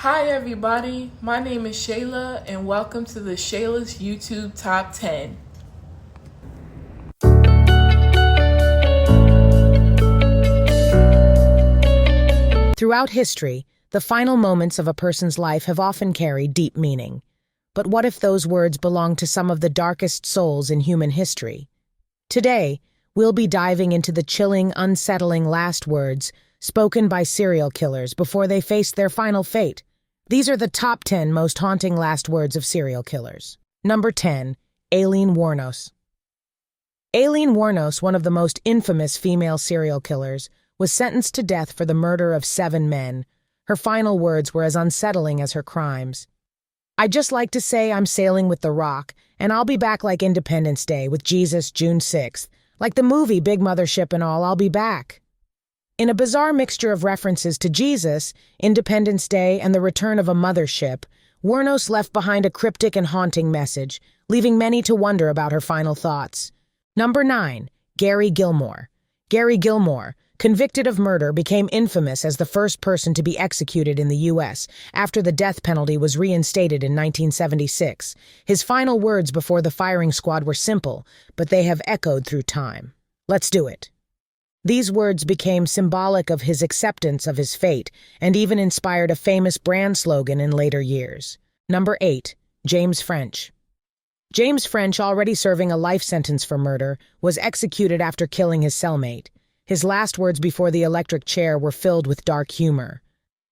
Hi everybody, my name is Shayla and welcome to the Shayla's YouTube Top 10. Throughout history, the final moments of a person's life have often carried deep meaning. But what if those words belong to some of the darkest souls in human history? Today, we'll be diving into the chilling, unsettling last words spoken by serial killers before they faced their final fate. These are the top 10 most haunting last words of serial killers. Number 10. Alen Watts. Alen Watts, one of the most infamous female serial killers, was sentenced to death for the murder of 7 men. Her final words were as unsettling as her crimes. "I'd just like to say I'm sailing with the Rock, and I'll be back like Independence Day with Jesus June 6th. Like the movie Big Mothership and all, I'll be back." In a bizarre mixture of references to Jesus, Independence Day, and the return of a mothership, Watts left behind a cryptic and haunting message, leaving many to wonder about her final thoughts. Number 9. Gilmore. Gilmore, convicted of murder, became infamous as the first person to be executed in the U.S. after the death penalty was reinstated in 1976. His final words before the firing squad were simple, but they have echoed through time. "Let's do it." These words became symbolic of his acceptance of his fate and even inspired a famous brand slogan in later years. Number 8. James French. James French, already serving a life sentence for murder, was executed after killing his cellmate. His last words before the electric chair were filled with dark humor.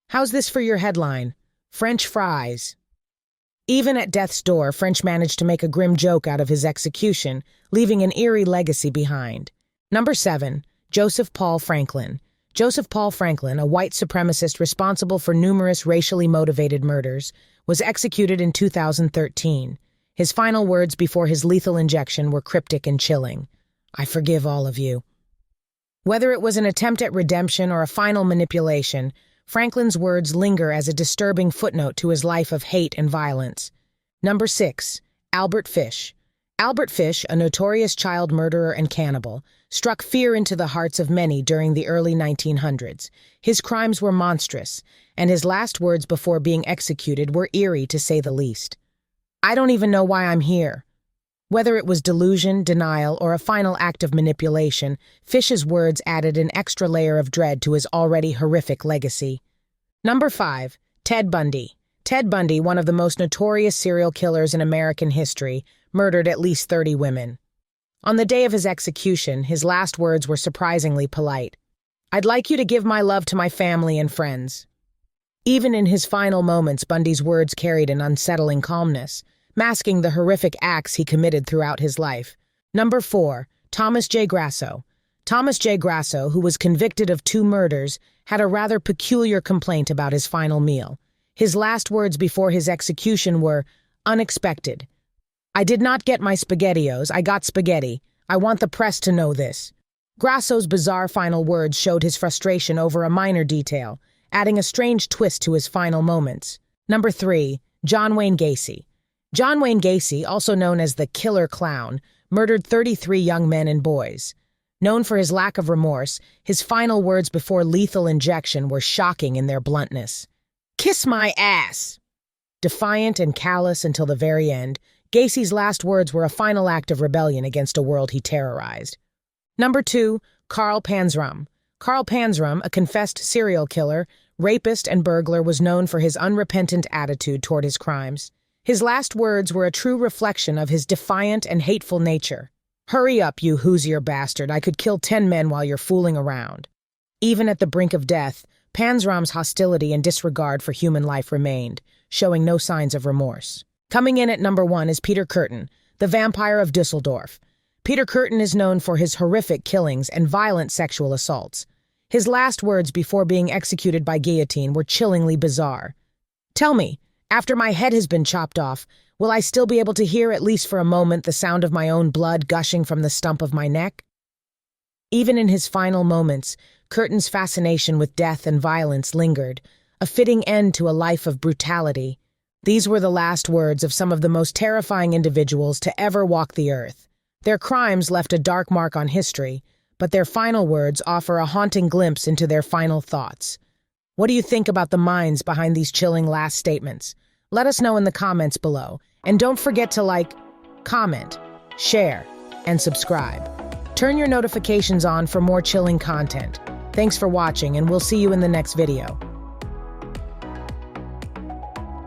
"How's this for your headline? French fries." Even at death's door, French managed to make a grim joke out of his execution, leaving an eerie legacy behind. Number 7. Joseph Paul Franklin. Joseph Paul Franklin, a white supremacist responsible for numerous racially motivated murders, was executed in 2013. His final words before his lethal injection were cryptic and chilling. "I forgive all of you." Whether it was an attempt at redemption or a final manipulation, Franklin's words linger as a disturbing footnote to his life of hate and violence. Number 6. Albert Fish. Albert Fish, a notorious child murderer and cannibal, struck fear into the hearts of many during the early 1900s. His crimes were monstrous, and his last words before being executed were eerie to say the least. "I don't even know why I'm here." Whether it was delusion, denial, or a final act of manipulation, Fish's words added an extra layer of dread to his already horrific legacy. Number 5. Ted Bundy. Ted Bundy, one of the most notorious serial killers in American history, murdered at least 30 women. On the day of his execution, his last words were surprisingly polite. "I'd like you to give my love to my family and friends." Even in his final moments, Bundy's words carried an unsettling calmness, masking the horrific acts he committed throughout his life. Number 4. J Grasso. J Grasso, who was convicted of 2 murders, had a rather peculiar complaint about his final meal. His last words before his execution were unexpected. "I did not get my SpaghettiOs, I got spaghetti. I want the press to know this." Grasso's bizarre final words showed his frustration over a minor detail, adding a strange twist to his final moments. Number 3. John Wayne Gacy. John Wayne Gacy, also known as the Killer Clown, murdered 33 young men and boys. Known for his lack of remorse, his final words before lethal injection were shocking in their bluntness. "Kiss my ass!" Defiant and callous until the very end, Gacy's last words were a final act of rebellion against a world he terrorized. Number 2. Carl Panzram. Carl Panzram, a confessed serial killer, rapist, and burglar, was known for his unrepentant attitude toward his crimes. His last words were a true reflection of his defiant and hateful nature. "Hurry up, you Hoosier bastard. I could kill 10 men while you're fooling around." Even at the brink of death, Panzram's hostility and disregard for human life remained, showing no signs of remorse. Coming in at number 1 is Peter Kürten, the vampire of Dusseldorf. Peter Kürten is known for his horrific killings and violent sexual assaults. His last words before being executed by guillotine were chillingly bizarre. "Tell me, after my head has been chopped off, will I still be able to hear, at least for a moment, the sound of my own blood gushing from the stump of my neck?" Even in his final moments, Kürten's fascination with death and violence lingered, a fitting end to a life of brutality. These were the last words of some of the most terrifying individuals to ever walk the earth. Their crimes left a dark mark on history, but their final words offer a haunting glimpse into their final thoughts. What do you think about the minds behind these chilling last statements? Let us know in the comments below. And don't forget to like, comment, share, and subscribe. Turn your notifications on for more chilling content. Thanks for watching, and we'll see you in the next video.